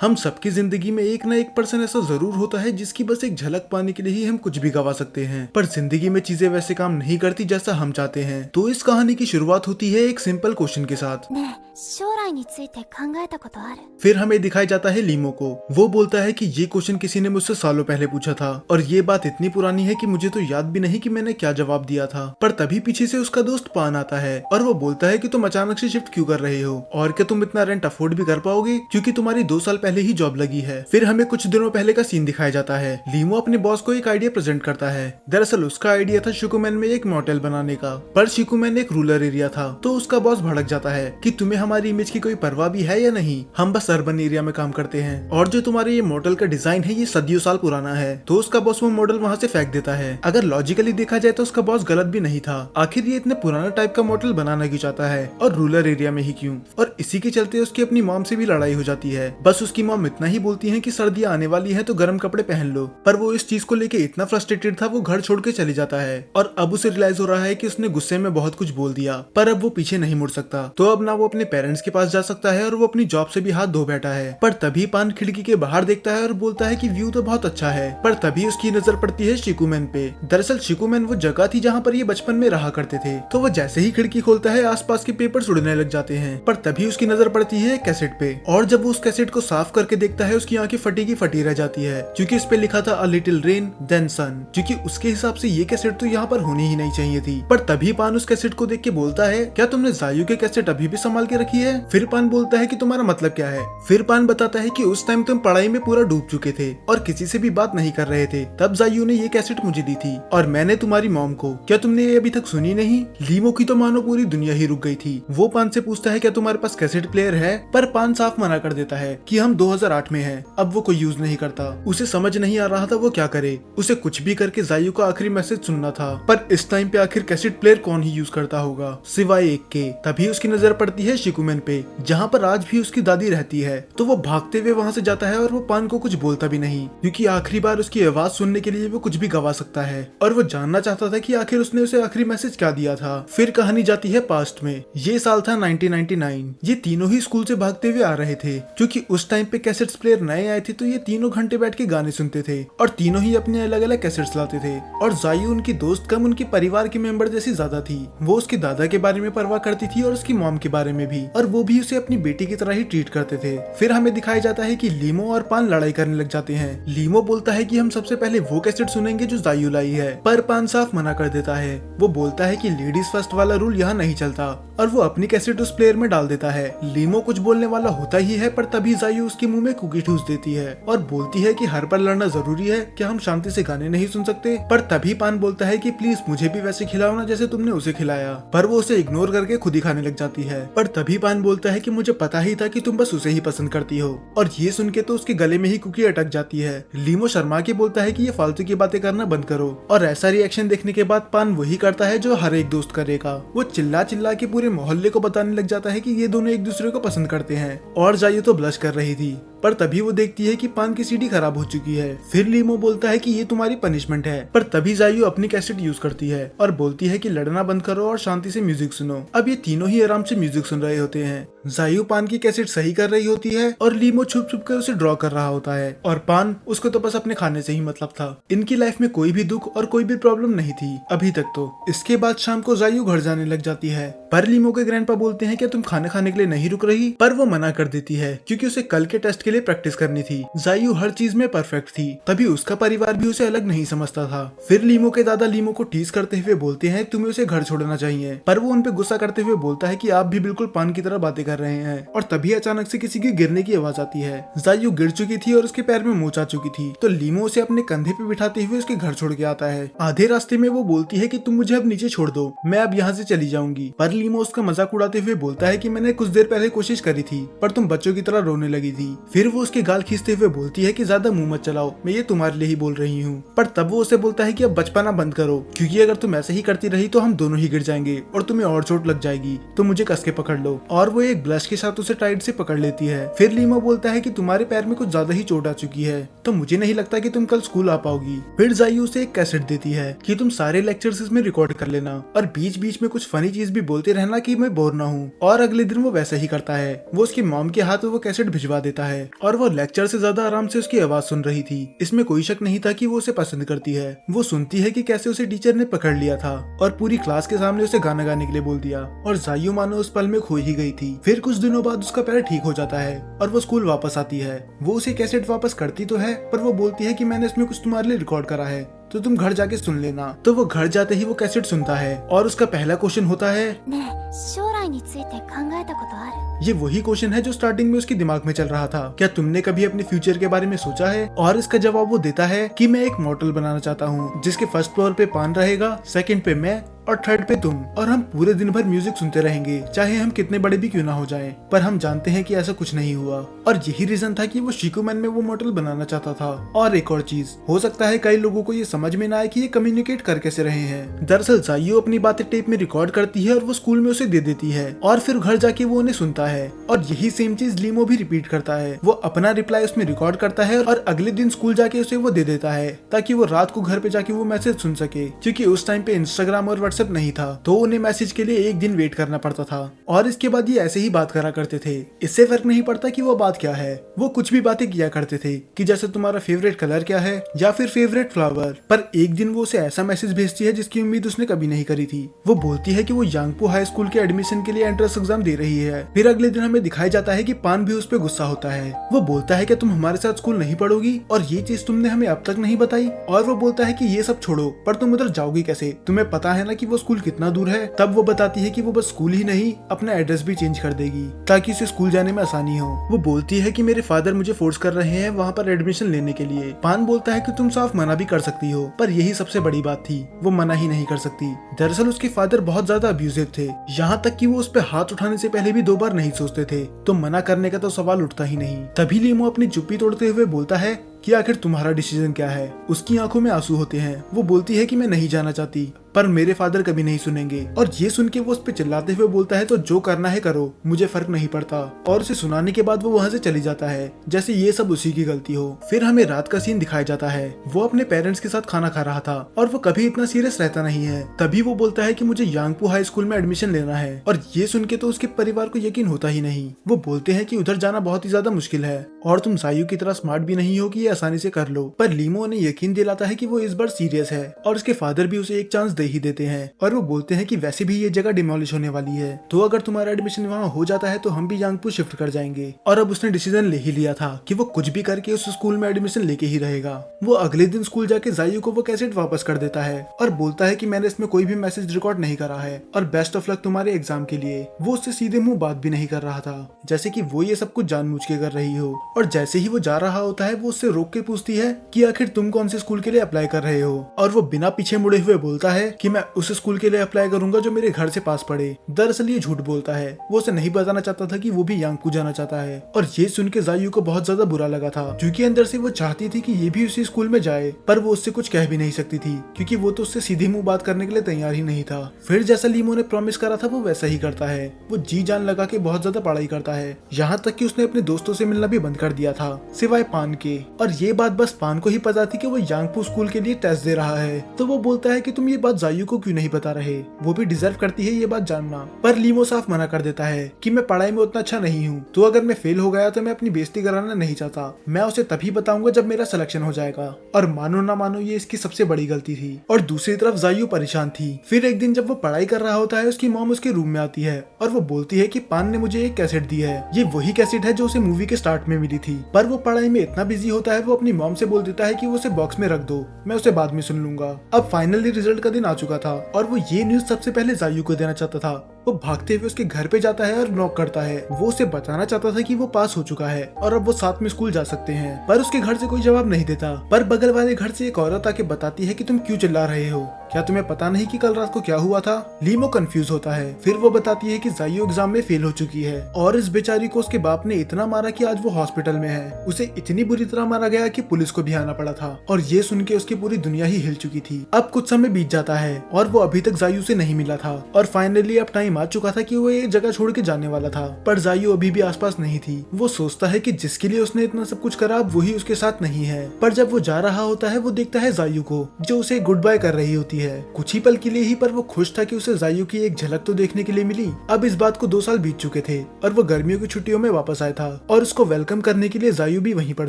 हम सबकी जिंदगी में एक ना एक पर्सन ऐसा जरूर होता है जिसकी बस एक झलक पाने के लिए ही हम कुछ भी गवा सकते हैं, पर जिंदगी में चीजें वैसे काम नहीं करती जैसा हम चाहते हैं। तो इस कहानी की शुरुआत होती है एक सिंपल क्वेश्चन के साथ। ねえ、将来について考えたことある？ फिर हमें दिखाया जाता है लीमो को। वो बोलता है कि ये क्वेश्चन किसी ने मुझसे सालों पहले पूछा था और ये बात इतनी पुरानी है कि मुझे तो याद भी नहीं कि मैंने क्या जवाब दिया था। पर तभी पीछे से उसका दोस्त पान आता है और वो बोलता है कि तुम अचानक से शिफ्ट क्यों कर रहे हो और क्या तुम इतना रेंट अफोर्ड भी कर पाओगे, क्योंकि तुम्हारी 2 साल पहले ही जॉब लगी है। फिर हमें कुछ दिनों पहले का सीन दिखाया जाता है। लीमो अपने बॉस को एक आइडिया प्रेजेंट करता है। दरअसल उसका आइडिया था शिकुमेन में एक मोटेल बनाने का, पर शिकुमेन एक रूरल एरिया था। तो उसका बॉस भड़क जाता है कि तुम्हें हमारी इमेज की कोई परवाह भी है या नहीं, हम बस अर्बन एरिया में काम करते हैं और जो तुम्हारे ये मॉडल का डिजाइन है ये सदियों साल पुराना है। तो उसका बॉस वो मॉडल वहाँ से फेंक देता है। अगर लॉजिकली देखा जाए तो उसका बॉस गलत भी नहीं था। आखिर ये इतने पुराना टाइप का मॉडल बनाना क्यों चाहता है और रूरल एरिया में ही क्यों। और इसी के चलते उसकी अपनी मॉम से भी लड़ाई हो जाती है। बस उसकी मॉम इतना ही बोलती है कि सर्दियां आने वाली है तो गर्म कपड़े पहन लो। पर वो इस चीज को लेके इतना फ्रस्ट्रेटेड था वो घर छोड़ के चली जाता है और अब उसे रियलाइज हो रहा है कि उसने गुस्से में बहुत कुछ बोल दिया, पर अब वो पीछे नहीं मुड़ सकता। तो अब ना वो अपने पेरेंट्स के पास जा सकता है और वो अपनी जॉब से भी हाथ धो बैठा है। पर तभी पान खिड़की के बाहर देखता है और बोलता है कि व्यू तो बहुत अच्छा है। पर तभी उसकी नजर पड़ती है शिकुमेन पे। दरअसल शिकुमेन वो जगह थी जहाँ पर ये बचपन में रहा करते थे। तो वो जैसे ही खिड़की खोलता है आसपास के पेपर उड़ने लग जाते हैं। पर तभी उसकी नजर पड़ती है एक कैसेट पे और जब वो उस कैसेट को साफ करके देखता है उसकी आंखें फटी की फटी रह जाती है, क्योंकि इस पे लिखा था अ लिटिल रेन देन सन, क्योंकि उसके हिसाब से ये कैसेट तो यहाँ पर होनी ही नहीं चाहिए थी। पर तभी पान उस कैसेट को देख के बोलता है, क्या तुमने जायू के कैसेट अभी भी संभाल के रखी है? फिर पान बोलता है कि तुम्हारा मतलब क्या है? फिर पान बताता है कि उस टाइम तुम पढ़ाई में पूरा डूब चुके थे और किसी से भी बात नहीं कर रहे थे, तब जायू ने ये कैसेट मुझे दी थी और मैंने तुम्हारी मॉम को। क्या तुमने ये अभी तक सुनी नहीं? लीमो की तो मानो पूरी दुनिया ही रुक गई थी। वो पान से पूछता है क्या तुम्हारे पास कैसेट प्लेयर है? पर पान साफ मना कर देता है कि हम 2008 में हैं, अब वो कोई यूज नहीं करता। उसे समझ नहीं आ रहा था वो क्या करे। उसे कुछ भी करके जायू का आखिरी मैसेज सुनना था, पर इस टाइम पे आखिर कैसेट प्लेयर कौन ही यूज करता होगा सिवाय एक के। तभी उसकी नजर पड़ती है शिकुमेन पे, जहाँ पर आज भी उसकी दादी रहती है। तो वो भागते हुए वहाँ से जाता है और वो पान को कुछ बोलता भी नहीं, क्योंकि आखिरी बार उसकी आवाज सुनने के लिए वो कुछ भी गवा सकता है और वो जानना चाहता था कि आखिर उसने उसे आखिरी मैसेज क्या दिया था। फिर कहानी जाती है पास्ट में। ये साल था 1999। ये तीनों ही स्कूल से भागते हुए आ रहे थे, क्योंकि उस टाइम पे कैसेट्स प्लेयर नए आए थे। तो ये तीनों घंटे बैठ के गाने सुनते थे और तीनों ही अपने अलग अलग कैसेट्स लाते थे। और जायू उनकी दोस्त कम उनके परिवार के मेंबर जैसी ज्यादा थी। वो उसके दादा के बारे में परवाह करती थी और उसकी मॉम के बारे में भी, और वो भी उसे अपनी बेटी की तरह ही ट्रीट करते थे। फिर हमें दिखाया जाता है कि लीमो और पान लड़ाई करने लग जाते हैं। लीमो बोलता है कि हम सबसे पहले वो कैसेट सुनेंगे जो जायू लाई है, पर पान साफ मना कर देता है। वो बोलता है कि लेडीज फर्स्ट वाला रूल यहाँ नहीं चलता और वो अपनी कैसेट उस प्लेयर में डाल देता है। लीमो कुछ बोलने वाला होता ही है, पर तभी जायू उसके मुंह में कुकी ठूस देती है और बोलती है कि हर पर लड़ना जरूरी है, क्या हम शांति से गाने नहीं सुन सकते? पर तभी पान बोलता है कि प्लीज मुझे भी वैसे खिलाओ ना जैसे तुमने उसे खिलाया, पर वो उसे इग्नोर करके खुद ही खाने लग जाती है। पर तभी पान बोलता है कि मुझे पता ही था कि तुम बस उसे ही पसंद करती हो, और ये सुन के तो उसके गले में ही कुकी अटक जाती है। लीमो शर्मा के बोलता है कि ये फालतू की बातें करना बंद करो, और ऐसा रिएक्शन देखने के बाद पान वही करता है जो हर एक दोस्त करेगा। वो चिल्ला चिल्ला के पूरे मोहल्ले को बताने लग जाता है कि ये दोनों एक दूसरे को पसंद करते हैं, और जायू तो ब्लश कर रही थी। पर तभी वो देखती है कि पान की सीडी खराब हो चुकी है। फिर लीमो बोलता है कि ये तुम्हारी पनिशमेंट है, पर तभी जायू अपनी कैसेट यूज करती है और बोलती है कि लड़ना बंद करो और शांति से म्यूजिक सुनो। अब ये तीनों ही आराम से म्यूजिक सुन रहे होते हैं। जायू पान की कैसेट सही कर रही होती है और लीमो छुप छुप कर उसे ड्रॉ कर रहा होता है, और पान उसको तो बस अपने खाने से ही मतलब था। इनकी लाइफ में कोई भी दुख और कोई भी प्रॉब्लम नहीं थी अभी तक तो। इसके बाद शाम को जायू घर जाने लग जाती है, पर लीमो के ग्रैंडपा बोलते हैं कि तुम खाना खाने के लिए नहीं रुक रही, पर वो मना कर देती है क्योंकि उसे कल के टेस्ट के लिए प्रैक्टिस करनी थी। जायू हर चीज में परफेक्ट थी, तभी उसका परिवार भी उसे अलग नहीं समझता था। फिर लीमो के दादा लीमो को टीज करते हुए बोलते हैं तुम्हें उसे घर छोड़ना चाहिए, पर वो उन पे गुस्सा करते हुए बोलता है कि आप भी बिल्कुल पान की तरह बातें कर रहे हैं। और तभी अचानक से किसी के गिरने की आवाज आती है। जायू गिर चुकी थी और उसके पैर में मोच आ चुकी थी, तो लीमो उसे अपने कंधे पे बिठाते हुए उसके घर छोड़ के आता है। आधे रास्ते में वो बोलती है कि तुम मुझे अब नीचे छोड़ दो, मैं अब यहाँ से चली जाऊंगी। पर लीमो उसका मजाक उड़ाते हुए बोलता है कि मैंने कुछ देर पहले कोशिश करी थी, पर तुम बच्चों की तरह रोने लगी थी। फिर वो उसके गाल खींचते हुए बोलती है कि ज्यादा मुंह मत चलाओ, मैं ये तुम्हारे लिए ही बोल रही हूँ। पर तब वो उसे बोलता है कि अब बचपना बंद करो, क्योंकि अगर तुम ऐसे ही करती रही तो हम दोनों ही गिर जाएंगे और तुम्हें और चोट लग जाएगी, तो मुझे कस के पकड़ लो। और वो एक ब्लश के साथ उसे टाइट से पकड़ लेती है। फिर लीमो बोलता है कि तुम्हारे पैर में कुछ ज्यादा ही चोट आ चुकी है, तो मुझे नहीं लगता कि तुम कल स्कूल आ पाओगी। फिर जायू उसे एक कैसेट देती है कि तुम सारे लेक्चर्स इसमें रिकॉर्ड कर लेना और बीच बीच में कुछ फनी चीज भी बोलते रहना कि मैं बोर ना हूँ। और अगले दिन वो वैसा ही करता है। वो उसकी मॉम के हाथ में वो कैसेट भिजवा देता है और वो लेक्चर से ज्यादा आराम से उसकी आवाज सुन रही थी। इसमें कोई शक नहीं था कि वो उसे पसंद करती है। वो सुनती है कि कैसे उसे टीचर ने पकड़ लिया था और पूरी क्लास के सामने उसे गाना गाने के लिए बोल दिया, और जायू मानो उस पल में खो ही गई थी। फिर कुछ दिनों बाद उसका पैर ठीक हो जाता है और वो स्कूल वापस आती है। वो उसे कैसेट वापस करती तो है, पर वो बोलती है कि मैंने इसमें कुछ तुम्हारे लिए रिकॉर्ड करा है, तो तुम घर जाके सुन लेना। तो वो घर जाते ही वो कैसेट सुनता है और उसका पहला क्वेश्चन होता है, ねえ将来について考えたことある ये वही क्वेश्चन है जो स्टार्टिंग में उसके दिमाग में चल रहा था। क्या तुमने कभी अपने फ्यूचर के बारे में सोचा है? और इसका जवाब वो देता है कि मैं एक मॉडल बनाना चाहता हूँ जिसके फर्स्ट फ्लोर पे पान रहेगा, सेकंड पे मैं और थर्ड पे तुम, और हम पूरे दिन भर म्यूजिक सुनते रहेंगे, चाहे हम कितने बड़े भी क्यों ना हो जाएं। पर हम जानते हैं कि ऐसा कुछ नहीं हुआ, और यही रीजन था कि वो शिकुमैन में वो मॉडल बनाना चाहता था। और एक और चीज, हो सकता है कई लोगों को ये समझ में ना आए कि ये कम्युनिकेट कर कैसे रहे हैं। दरअसल जाइयो अपनी बातें टेप में रिकॉर्ड करती है और वो स्कूल में उसे दे देती है, और फिर घर जाके वो उन्हें सुनता है। और यही सेम चीज लीमो भी रिपीट करता है। वो अपना रिप्लाई उसमें रिकॉर्ड करता है और अगले दिन स्कूल जाके उसे वो दे देता है, ताकि वो रात को घर पे जाके वो मैसेज सुन सके। क्योंकि उस टाइम पे इंस्टाग्राम और व्हाट्सएप नहीं था, तो उन्हें मैसेज के लिए एक दिन वेट करना पड़ता था। और इसके बाद ये ऐसे ही बात करा करते थे। इससे फर्क नहीं पड़ता कि वो बात क्या है, वो कुछ भी बातें किया करते थे कि जैसे तुम्हारा फेवरेट कलर क्या है या फिर फेवरेट फ्लावर। पर एक दिन वो उसे ऐसा मैसेज भेजती है जिसकी उम्मीद उसने कभी नहीं करी थी। वो बोलती है कि वो यांगपो हाई स्कूल के एडमिशन के लिए एंट्रेंस एग्जाम दे रही है। फिर अगले दिन हमें दिखाया जाता है कि पान भी उस पर गुस्सा होता है। वो बोलता है कि तुम हमारे साथ स्कूल नहीं पढ़ोगी और ये चीज तुमने हमें अब तक नहीं बताई। और वो बोलता है कि ये सब छोड़ो, पर तुम उधर जाओगी कैसे, तुम्हें पता है ना कि वो स्कूल कितना दूर है। तब वो बताती है कि वो बस स्कूल ही नहीं अपना एड्रेस भी चेंज कर देगी ताकि उसे स्कूल जाने में आसानी हो। वो बोलती है कि मेरे फादर मुझे फोर्स कर रहे हैं वहाँ पर एडमिशन लेने के लिए। पान बोलता है कि तुम साफ मना भी कर सकती हो, पर यही सबसे बड़ी बात थी, वो मना ही नहीं कर सकती। दरअसल उसके फादर बहुत ज्यादा अब्यूजिव थे, यहाँ तक कि वो उस पर हाथ उठाने से पहले भी 2 बार नहीं सोचते थे, तो मना करने का तो सवाल उठता ही नहीं। तभी लीमो अपनी चुप्पी तोड़ते हुए बोलता है कि आखिर तुम्हारा डिसीजन क्या है। उसकी आंखों में आंसू होते हैं। वो बोलती है कि मैं नहीं जाना चाहती, पर मेरे फादर कभी नहीं सुनेंगे। और ये सुन के वो उस पे चिल्लाते हुए बोलता है तो जो करना है करो, मुझे फर्क नहीं पड़ता। और उसे सुनाने के बाद वो वहाँ से चली जाता है जैसे ये सब उसी की गलती हो। फिर हमें रात का सीन दिखाया जाता है। वो अपने पेरेंट्स के साथ खाना खा रहा था और वो कभी इतना सीरियस रहता नहीं है। तभी वो बोलता है कि मुझे यांगपो हाई स्कूल में एडमिशन लेना है, और ये सुन के तो उसके परिवार को यकीन होता ही नहीं। वो बोलते हैं कि उधर जाना बहुत ही ज्यादा मुश्किल है और तुम जायू की तरह स्मार्ट भी नहीं हो कि ये आसानी से कर लो। पर लीमो ने यकीन दिलाता है कि वो इस बार सीरियस है और उसके फादर भी उसे एक चांस दे ही देते हैं। और वो बोलते हैं कि वैसे भी ये जगह डिमोलिश होने वाली है, तो अगर तुम्हारा एडमिशन वहाँ हो जाता है तो हम भी यांगपो शिफ्ट कर जाएंगे। और अब उसने डिसीजन ले ही लिया था कि वो कुछ भी करके उस स्कूल में एडमिशन लेके ही रहेगा। वो अगले दिन स्कूल जाके जायू को वो कैसेट वापस कर देता है और बोलता है कि मैंने इसमें कोई भी मैसेज रिकॉर्ड नहीं करा है और बेस्ट ऑफ लक तुम्हारे एग्जाम के लिए। वो उससे सीधे मुंह बात भी नहीं कर रहा था, जैसे कि वो ये सब कुछ जानबूझ के कर रही हो। और जैसे ही वो जा रहा होता है वो उससे रोक के पूछती है कि आखिर तुम कौन से स्कूल के लिए अप्लाई कर रहे हो। और वो बिना पीछे मुड़े हुए बोलता है कि मैं उस स्कूल के लिए अप्लाई करूंगा जो मेरे घर से पास पड़े। दरअसल ये झूठ बोलता है। वो उसे नहीं बताना चाहता था कि वो भी यांगपो जाना चाहता है। और ये सुन के जायू को बहुत ज्यादा बुरा लगा था, क्योंकि अंदर से वो चाहती थी कि ये भी उसी स्कूल में जाए, पर वो उससे कुछ कह भी नहीं सकती थी क्योंकि वो तो उससे सीधी मुंह बात करने के लिए तैयार ही नहीं था। फिर जैसा लीमो ने प्रॉमिस करा था वो वैसा ही करता है। वो जी जान लगा के बहुत ज्यादा पढ़ाई करता है, यहाँ तक कि उसने अपने दोस्तों से मिलना भी बंद कर दिया था सिवाय पान के। और ये बात बस पान को ही पता थी कि वो यांगपो स्कूल के लिए टेस्ट दे रहा है। तो वो बोलता है कि तुम ये बात जायू को क्यों नहीं बता रहे, वो भी डिजर्व करती है ये बात जानना। पर लीमो साफ मना कर देता है कि मैं पढ़ाई में उतना अच्छा नहीं हूँ, तो अगर मैं फेल हो गया तो मैं अपनी बेइज्जती कराना नहीं चाहता। मैं उसे तभी बताऊंगा जब मेरा सिलेक्शन हो जाएगा। और मानो ना मानो ये इसकी सबसे बड़ी गलती थी। और दूसरी तरफ जायू परेशान थी। फिर एक दिन जब वो पढ़ाई कर रहा होता है उसकी मॉम उसके रूम में आती है और वो बोलती है कि पान ने मुझे एक कैसेट दी है। ये वही कैसेट है जो उसे मूवी के स्टार्ट में मिली थी। पर वो पढ़ाई में इतना बिजी होता है वो अपनी मॉम से बोल देता है कि वो उसे बॉक्स में रख दो, मैं उसे बाद में सुन लूंगा। अब फाइनली रिजल्ट का दिन आ चुका था और वो ये न्यूज सबसे पहले जायू को देना चाहता था। वो भागते हुए उसके घर पे जाता है और नॉक करता है। वो उसे बताना चाहता था कि वो पास हो चुका है और अब वो साथ में स्कूल जा सकते हैं, पर उसके घर से कोई जवाब नहीं देता। पर बगल वाले घर से एक औरत आके बताती है कि तुम क्यों चिल्ला रहे हो, क्या तुम्हें पता नहीं कि कल रात को क्या हुआ था। लीमो कंफ्यूज होता है। फिर वो बताती है कि जायू एग्जाम में फेल हो चुकी है और इस बेचारी को उसके बाप ने इतना मारा कि आज वो हॉस्पिटल में है। उसे इतनी बुरी तरह मारा गया कि पुलिस को भी आना पड़ा था। और ये सुन के उसकी पूरी दुनिया ही हिल चुकी थी। अब कुछ समय बीत जाता है और वो अभी तक जायू से नहीं मिला था। और फाइनली अब टाइम टाइम आ चुका था कि वो ये जगह छोड़ के जाने वाला था, पर जायू अभी भी आसपास नहीं थी। वो सोचता है कि जिसके लिए उसने इतना सब कुछ करा अब वही उसके साथ नहीं है। पर जब वो जा रहा होता है वो देखता है जायू को, जो उसे गुड बाय कर रही होती है। कुछ ही पल के लिए ही, पर वो खुश था कि उसे जायू की एक झलक तो देखने के लिए मिली। अब इस बात को 2 साल बीत चुके थे और वो गर्मियों की छुट्टियों में वापस आया था और उसको वेलकम करने के लिए जायू भी वहीं पर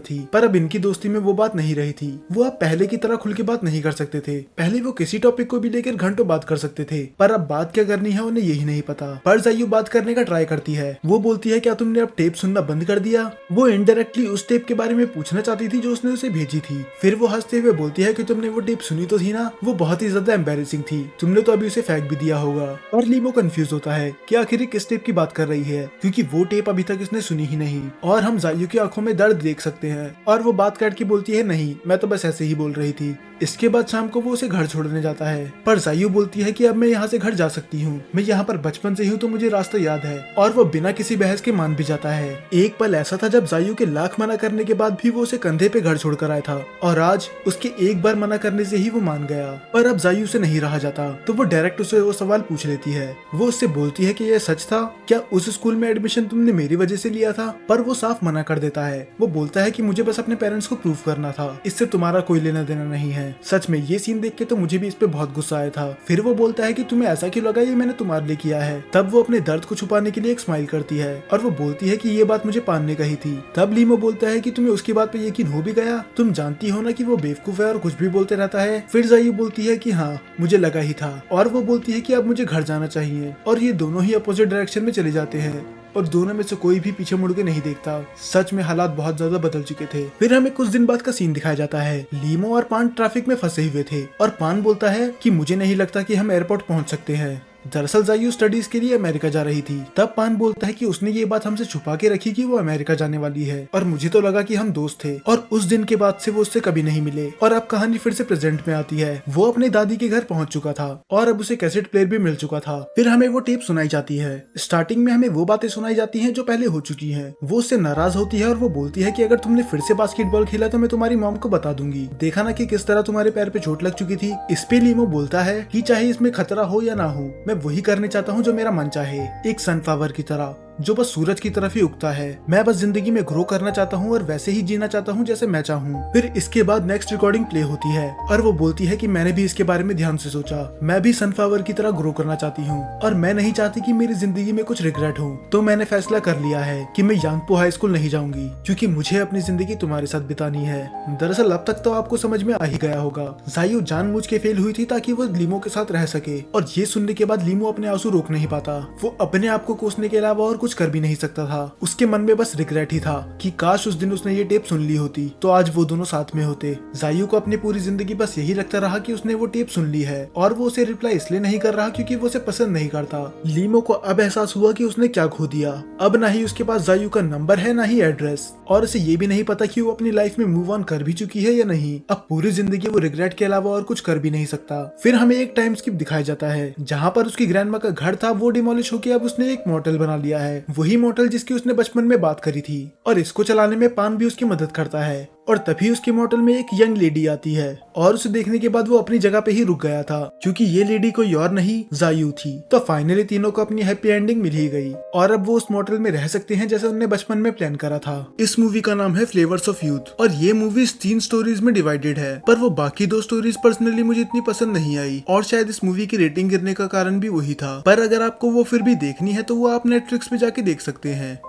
थी। पर अब इनकी दोस्ती में वो बात नहीं रही थी। वो अब पहले की तरह खुल के बात नहीं कर सकते थे। पहले वो किसी टॉपिक को भी लेकर घंटों बात कर सकते थे, पर अब बात क्या करनी है उन्हें यही नहीं पता। पर जायू बात करने का ट्राई करती है। वो बोलती है क्या तुमने अब टेप सुनना बंद कर दिया? वो इनडायरेक्टली उस टेप के बारे में पूछना चाहती थी जो उसने उसे भेजी थी। फिर वो हंसते हुए बोलती है कि तुमने वो टेप सुनी तो थी ना, वो बहुत ही ज्यादा एम्बेरेसिंग थी, तुमने तो अभी उसे फेंक भी दिया होगा। और लीमो कंफ्यूज होता है कि आखिर किस टेप की बात कर रही है, क्योंकि वो टेप अभी तक इसने सुनी ही नहीं। और हम जायू की आंखों में दर्द देख सकते हैं और वो बात काट के बोलती है नहीं, मैं तो बस ऐसे ही बोल रही थी। इसके बाद शाम को वो उसे घर छोड़ने जाता है, पर जायू बोलती है कि अब मैं यहाँ से घर जा सकती हूँ, मैं यहाँ पर बचपन से हूँ तो मुझे रास्ता याद है। और वो बिना किसी बहस के मान भी जाता है। एक पल ऐसा था जब जायू के लाख मना करने के बाद भी वो उसे कंधे पे घर छोड़कर आया था, और आज उसके एक बार मना करने से ही वो मान गया। पर अब जायू से नहीं रहा जाता, तो वो डायरेक्ट उसे वो सवाल पूछ लेती है। वो उससे बोलती है कि यह सच था, क्या उस स्कूल में एडमिशन तुमने मेरी वजह से लिया था? पर वो साफ मना कर देता है। वो बोलता है कि मुझे बस अपने पेरेंट्स को प्रूव करना था, इससे तुम्हारा कोई लेना देना नहीं है। सच में ये सीन देख के तो मुझे भी इस पे बहुत गुस्सा आया था। फिर वो बोलता है कि तुम्हें ऐसा क्यों लगा ये मैंने तुम्हारे लिए किया है। तब वो अपने दर्द को छुपाने के लिए एक स्माइल करती है और वो बोलती है कि ये बात मुझे पान ने कही थी। तब लीमो बोलता है कि तुम्हें उसकी बात पे यकीन हो भी गया, तुम जानती हो ना कि वो बेवकूफ है और कुछ भी बोलते रहता है। फिर जायू बोलती है कि हाँ मुझे लगा ही था, और वो बोलती है कि अब मुझे घर जाना चाहिए। और ये दोनों ही अपोजिट डायरेक्शन में चले जाते हैं और दोनों में से कोई भी पीछे मुड़ के नहीं देखता। सच में हालात बहुत ज्यादा बदल चुके थे। फिर हमें कुछ दिन बाद का सीन दिखाया जाता है। लीमो और पान ट्रैफिक में फंसे हुए थे और पान बोलता है कि मुझे नहीं लगता कि हम एयरपोर्ट पहुंच सकते हैं। दरअसल जायू स्टडीज के लिए अमेरिका जा रही थी। तब पान बोलता है कि उसने ये बात हमसे छुपा के रखी कि वो अमेरिका जाने वाली है, और मुझे तो लगा कि हम दोस्त थे। और उस दिन के बाद से वो उससे कभी नहीं मिले। और अब कहानी फिर से प्रेजेंट में आती है। वो अपने दादी के घर पहुंच चुका था और अब उसे कैसेट प्लेयर भी मिल चुका था। फिर हमें वो टेप सुनाई जाती है। स्टार्टिंग में हमें वो बातें सुनाई जाती है जो पहले हो चुकी है। वो उससे नाराज होती है और वो बोलती है कि अगर तुमने फिर से बास्केटबॉल खेला तो मैं तुम्हारी मॉम को बता दूंगी, देखा ना कि किस तरह तुम्हारे पैर पे चोट लग चुकी थी। इस पे लीमो बोलता है कि चाहे इसमें खतरा हो या ना हो, मैं वही करने चाहता हूँ जो मेरा मन चाहे, एक सनफ्लावर की तरह जो बस सूरज की तरफ ही उगता है। मैं बस जिंदगी में ग्रो करना चाहता हूँ और वैसे ही जीना चाहता हूँ जैसे मैं चाहूँ। फिर इसके बाद नेक्स्ट रिकॉर्डिंग प्ले होती है और वो बोलती है कि मैंने भी इसके बारे में ध्यान से सोचा, मैं भी सनफ्लावर की तरह ग्रो करना चाहती हूँ और मैं नहीं चाहती कि मेरी जिंदगी में कुछ रिग्रेट हो। तो मैंने फैसला कर लिया है कि मैं यांगपो हाई स्कूल नहीं जाऊंगी, क्योंकि मुझे अपनी जिंदगी तुम्हारे साथ बितानी है। दरअसल अब तक तो आपको समझ में आ ही गया होगा, जायू जानबूझ के फेल हुई थी ताकि वो लीमो के साथ रह सके। और ये सुनने के बाद लीमो अपने आंसू रोक नहीं पाता। वो अपने आप को कोसने के अलावा और कुछ कर भी नहीं सकता था। उसके मन में बस रिग्रेट ही था कि काश उस दिन उसने ये टेप सुन ली होती तो आज वो दोनों साथ में होते। जायू को अपनी पूरी जिंदगी बस यही लगता रहा कि उसने वो टेप सुन ली है, और वो उसे रिप्लाई इसलिए नहीं कर रहा क्योंकि वो उसे पसंद नहीं करता। लीमो को अब एहसास हुआ कि उसने क्या खो दिया। अब ना ही उसके पास जायू का नंबर है, ना ही एड्रेस, और उसे ये भी नहीं पता कि वो अपनी लाइफ में मूव ऑन कर भी चुकी है या नहीं। अब पूरी जिंदगी वो रिग्रेट के अलावा और कुछ कर भी नहीं सकता। फिर हमें एक टाइम स्किप दिखाया जाता है जहाँ पर उसकी ग्रैंडमा का घर था वो डिमोलिश होकर अब उसने एक मोटेल बना लिया है, वही मोटेल जिसकी उसने बचपन में बात करी थी। और इसको चलाने में पान भी उसकी मदद करता है। और तभी उसके मोटेल में एक यंग लेडी आती है और उसे देखने के बाद वो अपनी जगह पे ही रुक गया था, क्योंकि ये लेडी कोई और नहीं जायू थी। तो फाइनली तीनों को अपनी हैप्पी एंडिंग मिल ही गई और अब वो उस मोटेल में रह सकते हैं जैसे उन्होंने बचपन में प्लान करा था। इस मूवी का नाम है फ्लेवर्स ऑफ यूथ और ये मूवी 3 स्टोरीज में डिवाइडेड है, पर वो बाकी 2 स्टोरीज पर्सनली मुझे इतनी पसंद नहीं आई और शायद इस मूवी की रेटिंग गिरने का कारण भी वही था। पर अगर आपको वो फिर भी देखनी है तो वो आप नेटफ्लिक्स पे जाके देख सकते हैं।